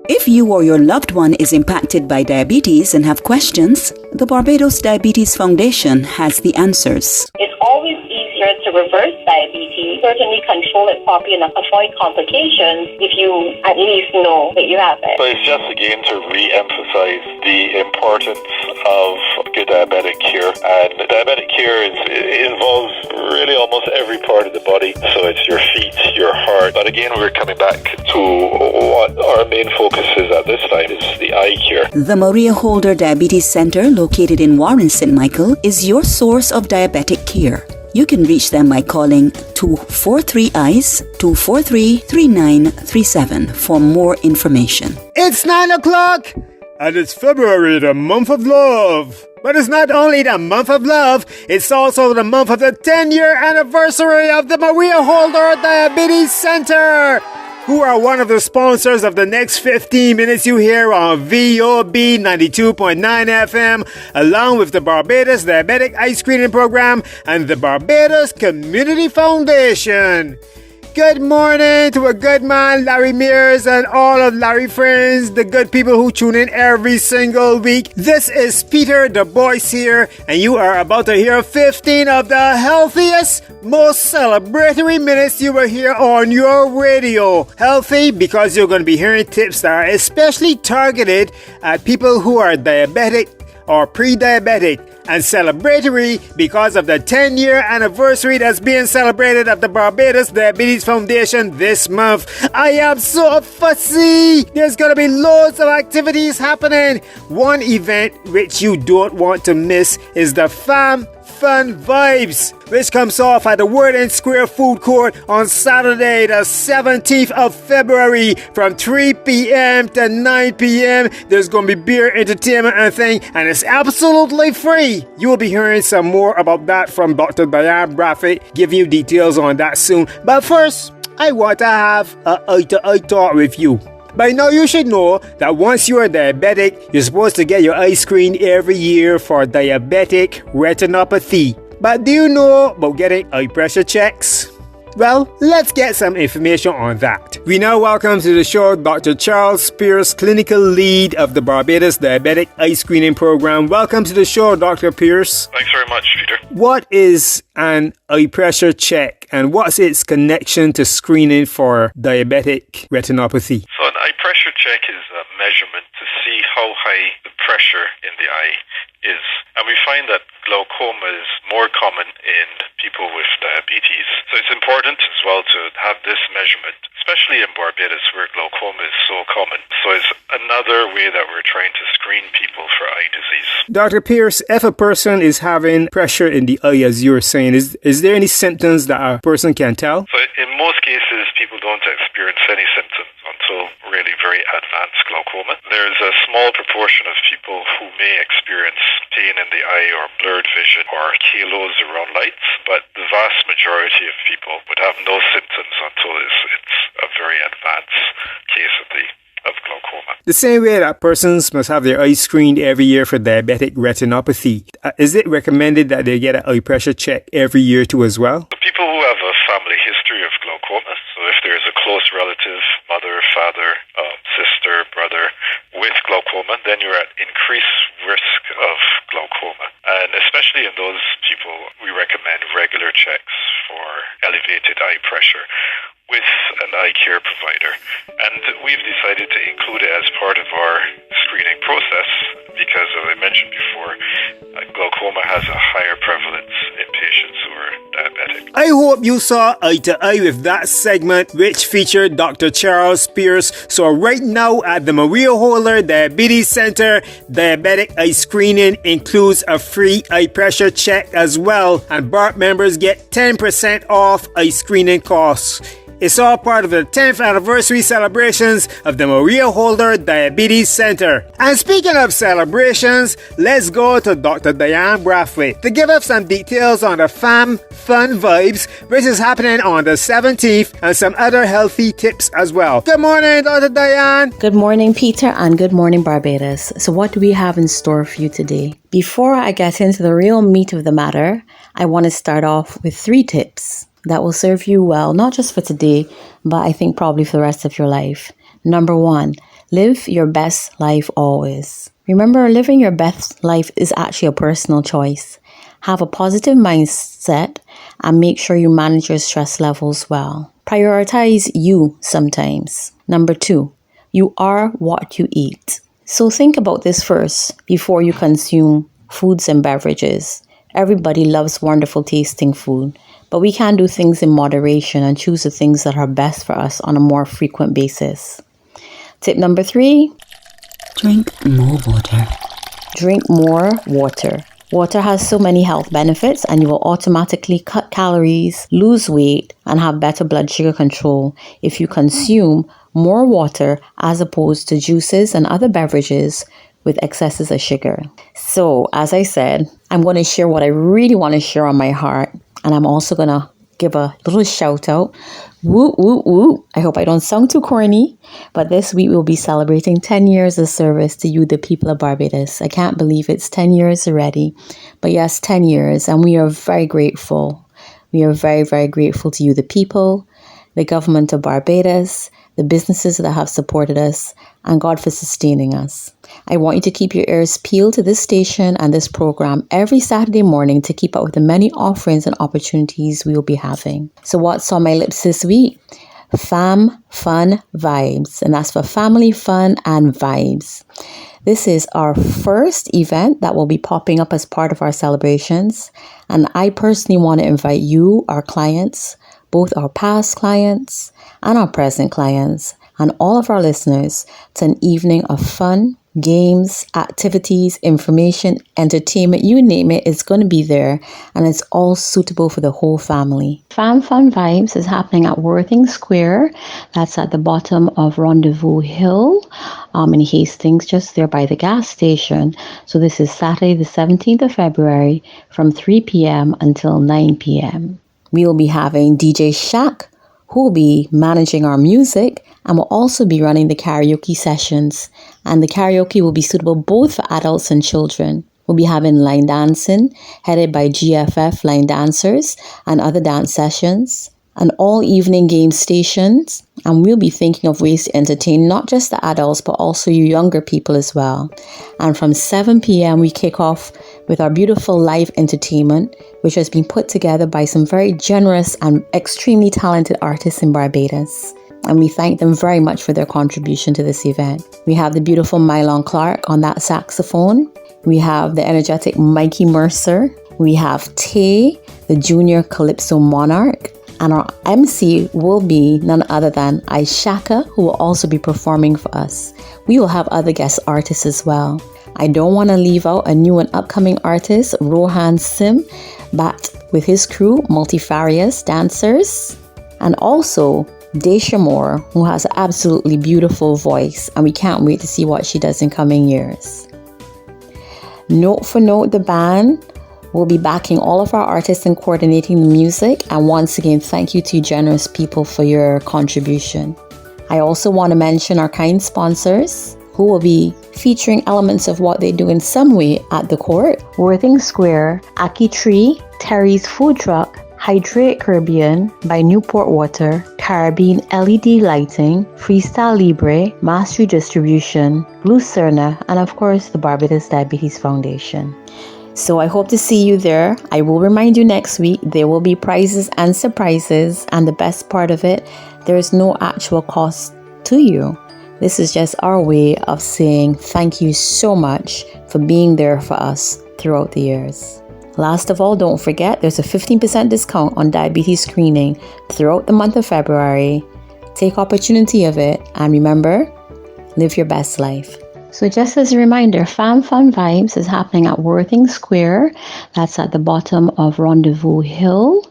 If you or your loved one is impacted by diabetes and have questions, the Barbados Diabetes Foundation has the answers. It's always easier to reverse diabetes, certainly control it properly and avoid complications if you at least know that you have it. So it's just again to re-emphasize the importance of good diabetic care. And diabetic care involves really almost every part of the body. So it's your feet, your heart. But again, we're coming back to what our main focus is at this time is the eye care. The Maria Holder Diabetes Center, located in Warren, St. Michael, is your source of diabetic care. You can reach them by calling 243-EYES, 243-3937 for more information. It's 9 o'clock, and it's February, the month of love. But it's not only the month of love, it's also the month of the 10-year anniversary of the Maria Holder Diabetes Center, who are one of the sponsors of the next 15 minutes you hear on VOB 92.9 FM, along with the Barbados Diabetic Eye Screening Program and the Barbados Community Foundation. Good morning to a good man, Larry Mears, and all of Larry friends, the good people who tune in every single week. This is Peter the Boys here, and you are about to hear 15 of the healthiest, most celebratory minutes you will hear on your radio. Healthy because you're going to be hearing tips that are especially targeted at people who are diabetic or pre-diabetic, and celebratory because of the 10-year anniversary that's being celebrated of the Barbados Diabetes Foundation this month. I am so fussy! There's gonna be loads of activities happening. One event which you don't want to miss is the Fun Vibz, which comes off at the Worden Square Food Court on Saturday, the 17th of February from 3 p.m. to 9 p.m. There's going to be beer, entertainment, and thing, and it's absolutely free. You will be hearing some more about that from Dr. Diane Bradford, giving you details on that soon. But first, I want to have an eye-to-eye talk with you. By now you should know that once you are diabetic, you're supposed to get your eye screened every year for diabetic retinopathy. But do you know about getting eye pressure checks? Well, let's get some information on that. We now welcome to the show Dr. Charles Pierce, clinical lead of the Barbados Diabetic Eye Screening Program. Welcome to the show, Dr. Pierce. Thanks very much, Peter. What is an eye pressure check, and what's its connection to screening for diabetic retinopathy? So an eye pressure check is a measurement to see how high the pressure in the eye is. And we find that glaucoma is more common in people with diabetes. So it's important as well to have this measurement, especially in Barbados where glaucoma is so common. So it's another way that we're trying to screen people for eye disease. Dr. Pierce, if a person is having pressure in the eye, as you were saying, is there any symptoms that a person can tell? So in most cases, people don't experience any symptoms until really very advanced glaucoma. There's a small proportion of people who may experience pain in the eye or blurred vision or halos around lights, but the vast majority of people would have no symptoms until it's a very advanced case of glaucoma. The same way that persons must have their eyes screened every year for diabetic retinopathy, is it recommended that they get an eye pressure check every year too as well? The people who have a family history of glaucoma, so if there's a close relative, mother, father, sister, brother with glaucoma, then you're at increased risk of glaucoma. And especially in those people, we recommend regular checks for elevated eye pressure with an eye care provider. And we've decided to include it as part of our screening process because, as I mentioned before, glaucoma has a higher prevalence in patients who are diabetic. I hope you saw eye to eye with that segment which featured Dr. Charles Pierce. So right now at the Maria Holder Diabetes Center, diabetic eye screening includes a free eye pressure check as well, and BART members get 10% off eye screening costs. It's all part of the 10th anniversary celebrations of the Maria Holder Diabetes Center. And speaking of celebrations, let's go to Dr. Diane Bradford to give us some details on the Fun Vibz, which is happening on the 17th, and some other healthy tips as well. Good morning, Dr. Diane. Good morning, Peter, and good morning, Barbados. So what do we have in store for you today? Before I get into the real meat of the matter, I want to start off with 3 tips that will serve you well, not just for today, but I think probably for the rest of your life. Number 1, Live your best life always. Remember, living your best life is actually a personal choice. Have a positive mindset and make sure you manage your stress levels well. Prioritize you sometimes. Number 2, you are what you eat. So think about this first before you consume foods and beverages. Everybody loves wonderful tasting food, but we can do things in moderation and choose the things that are best for us on a more frequent basis. Tip number 3, Drink more water. drink more water. Water has so many health benefits, and you will automatically cut calories, lose weight, and have better blood sugar control if you consume more water as opposed to juices and other beverages with excesses of sugar. So, as I said, I'm going to share what I really want to share on my heart, and I'm also going to give a little shout out. Woo, woo, woo. I hope I don't sound too corny, but this week we'll be celebrating 10 years of service to you, the people of Barbados. I can't believe it's 10 years already, but yes, 10 years, and we are very grateful. We are very, very grateful to you, the people, the government of Barbados, the businesses that have supported us, and God for sustaining us. I want you to keep your ears peeled to this station and this program every Saturday morning to keep up with the many offerings and opportunities we will be having. So what's on my lips this week? Fam Fun Vibes, and that's for family fun and vibes. This is our first event that will be popping up as part of our celebrations, and I personally want to invite you, our clients, both our past clients and our present clients, and all of our listeners to an evening of fun, games, activities, information, entertainment, you name it, it's going to be there, and it's all suitable for the whole family. Fam Fun Vibes is happening at Worthing Square. That's at the bottom of Rendezvous Hill in Hastings, just there by the gas station. So this is Saturday the 17th of February from 3 p.m. until 9 p.m. We will be having DJ Shaq, who will be managing our music, and will also be running the karaoke sessions. And the karaoke will be suitable both for adults and children. We'll be having line dancing, headed by GFF line dancers and other dance sessions, and all evening game stations. And we'll be thinking of ways to entertain not just the adults, but also you younger people as well. And from 7 p.m. we kick off with our beautiful live entertainment, which has been put together by some very generous and extremely talented artists in Barbados. And we thank them very much for their contribution to this event. We have the beautiful Mylon Clark on that saxophone. We have the energetic Mikey Mercer. We have Tay, the junior Calypso Monarch. And our MC will be none other than Ishaka, who will also be performing for us. We will have other guest artists as well. I don't want to leave out a new and upcoming artist, Rohan Sim, but with his crew, Multifarious Dancers, and also Daisha Moore, who has an absolutely beautiful voice, and we can't wait to see what she does in coming years. Note for Note, the band will be backing all of our artists and coordinating the music, and once again, thank you to you generous people for your contribution. I also want to mention our kind sponsors, who will be featuring elements of what they do in some way at the court. Worthing Square, Aki Tree, Terry's Food Truck, Hydrate Caribbean by Newport Water, Caribbean LED Lighting, Freestyle Libre, Mastery Distribution, Lucerna, and of course the Barbados Diabetes Foundation. So I hope to see you there. I will remind you next week, there will be prizes and surprises, and the best part of it, there is no actual cost to you. This is just our way of saying thank you so much for being there for us throughout the years. Last of all, don't forget there's a 15% discount on diabetes screening throughout the month of February. Take opportunity of it, and remember, live your best life. So just as a reminder, Fam Fun Vibes is happening at Worthing Square. That's at the bottom of Rendezvous Hill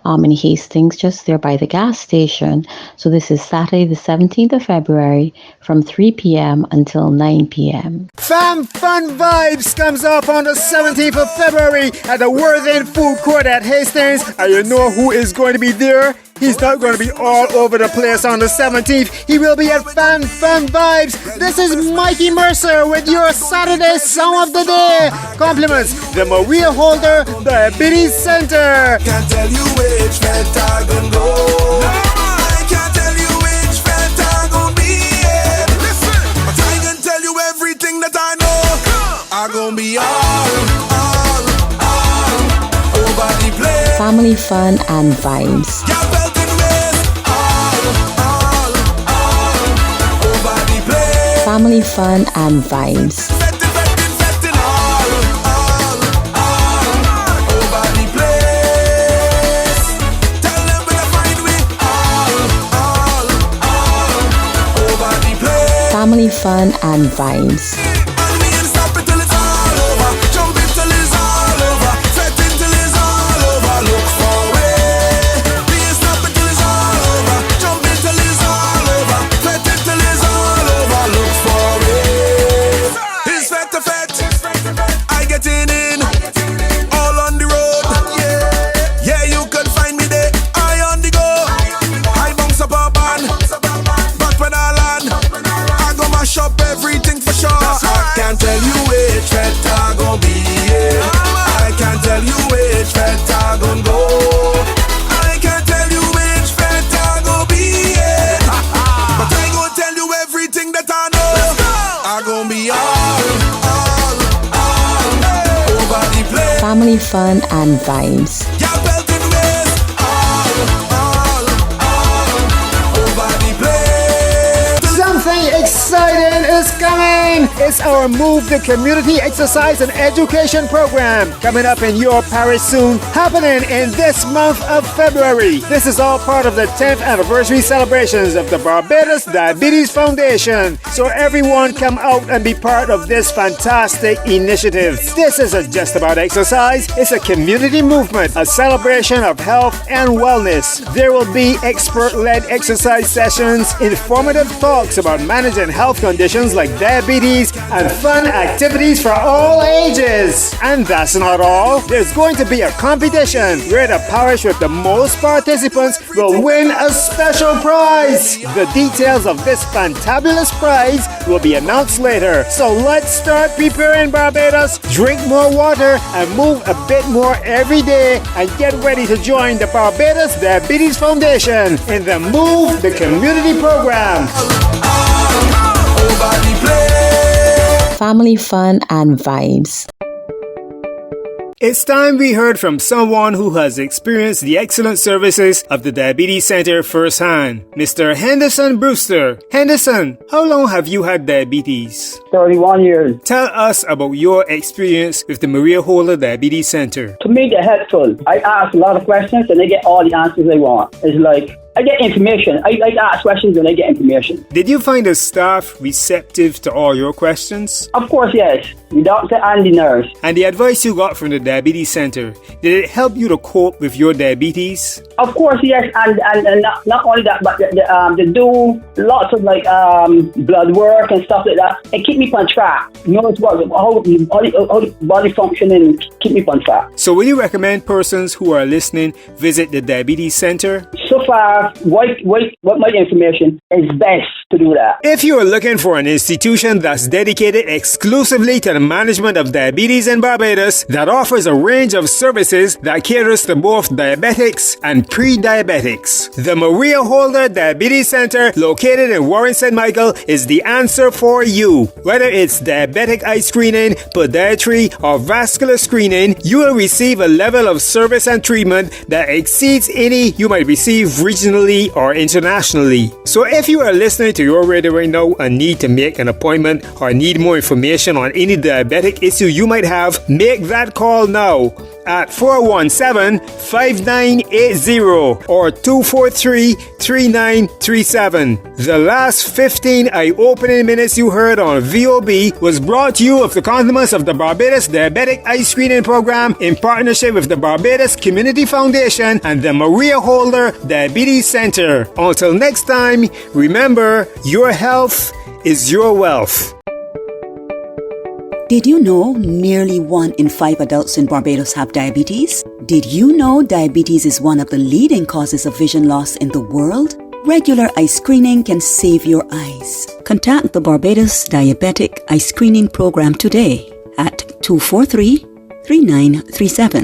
in Hastings, just there by the gas station. So this is Saturday the 17th of February from 3 p.m. until 9 p.m. Fam Fun Vibes comes up on the 17th of February at the Worthing Food Court at Hastings. And you know who is going to be there? He's not going to be all over the place on the 17th. He will be at Fam Fun Vibes. This is Mikey Mercer with your Saturday Song of the Day. Compliments the Maria Holder Diabetes Center. Can't tell you which vet I gonna go. I can't tell you which vet I gonna be. Listen, I family fun and vibes. Your belting waist, all over the place. Family fun and vibes. Fetting, all over the place. Tell them where to find we, all over the place. Family fun and vibes. And we ain't stop it till it's all over. Jump it till it's all over. Fetting till it's all over. Look for it. We ain't stop it till it's all over. Jump it till it's all over. Fetting till it's all over. Look for it. It's fet to fet. I get in. All on the road. Yeah, you can find me there. I on the go. I bounce up a band. Back when I land. I go mash up everything for sure. I can't tell you which fet I gon' be. I can't tell you which fet I gon' go. I can't tell you which fet I gon' be. But I gon' tell you everything that I know. I gon' be all over the place. Family fun and vibes. Your belting waist, all over the place. Something exciting is coming! It's our Move the Community Exercise and Education Program coming up in your parish soon, happening in this month of February. This is all part of the 10th anniversary celebrations of the Barbados Diabetes Foundation. So everyone come out and be part of this fantastic initiative. This isn't just about exercise, it's a community movement, a celebration of health and wellness. There will be expert-led exercise sessions, informative talks about managing health conditions like diabetes, and fun activities for all ages. And that's not all. There's going to be a competition where the parish with the most participants will win a special prize. The details of this fantabulous prize will be announced later. So let's start preparing, Barbados. Drink more water and move a bit more every day, and get ready to join the Barbados Diabetes Foundation in the Move the Community Program. Over the place. Family fun and vibes. It's time we heard from someone who has experienced the excellent services of the Diabetes Center firsthand, Mr. Henderson Brewster. Henderson, how long have you had diabetes? 31 years. Tell us about your experience with the Maria Holder Diabetes Center. To me, they're helpful. I ask a lot of questions and I get all the answers I want. It's like, I get information. I like to ask questions and I get information. Did you find the staff receptive to all your questions? Of course, yes. The doctor and the nurse. And the advice you got from the Diabetes Center, did it help you to cope with your diabetes? Of course, yes. And not only that, but they do lots of like blood work and stuff like that. And keep me on track. You know how the body functioning, keep me on track. So will you recommend persons who are listening visit the Diabetes Center? So far, what my information is best to do that. If you are looking for an institution that's dedicated exclusively to the management of diabetes in Barbados, that offers a range of services that caters to both diabetics and pre-diabetics, the Maria Holder Diabetes Center, located in Warren St. Michael, is the answer for you. Whether it's diabetic eye screening, podiatry, or vascular screening, you will receive a level of service and treatment that exceeds any you might receive regionally or internationally. So if you are listening to your radio right now and need to make an appointment or need more information on any diabetic issue you might have, make that call now at 417-5980 or 243-3937. The last 15 eye-opening minutes you heard on VOB was brought to you with the compliments of the Barbados Diabetic Eye Screening Program in partnership with the Barbados Community Foundation and the Maria Holder Diabetes Center. Until next time, remember, your health is your wealth. Did you know nearly 1 in 5 adults in Barbados have diabetes? Did you know diabetes is one of the leading causes of vision loss in the world? Regular eye screening can save your eyes. Contact the Barbados Diabetic Eye Screening Program today at 243-3937.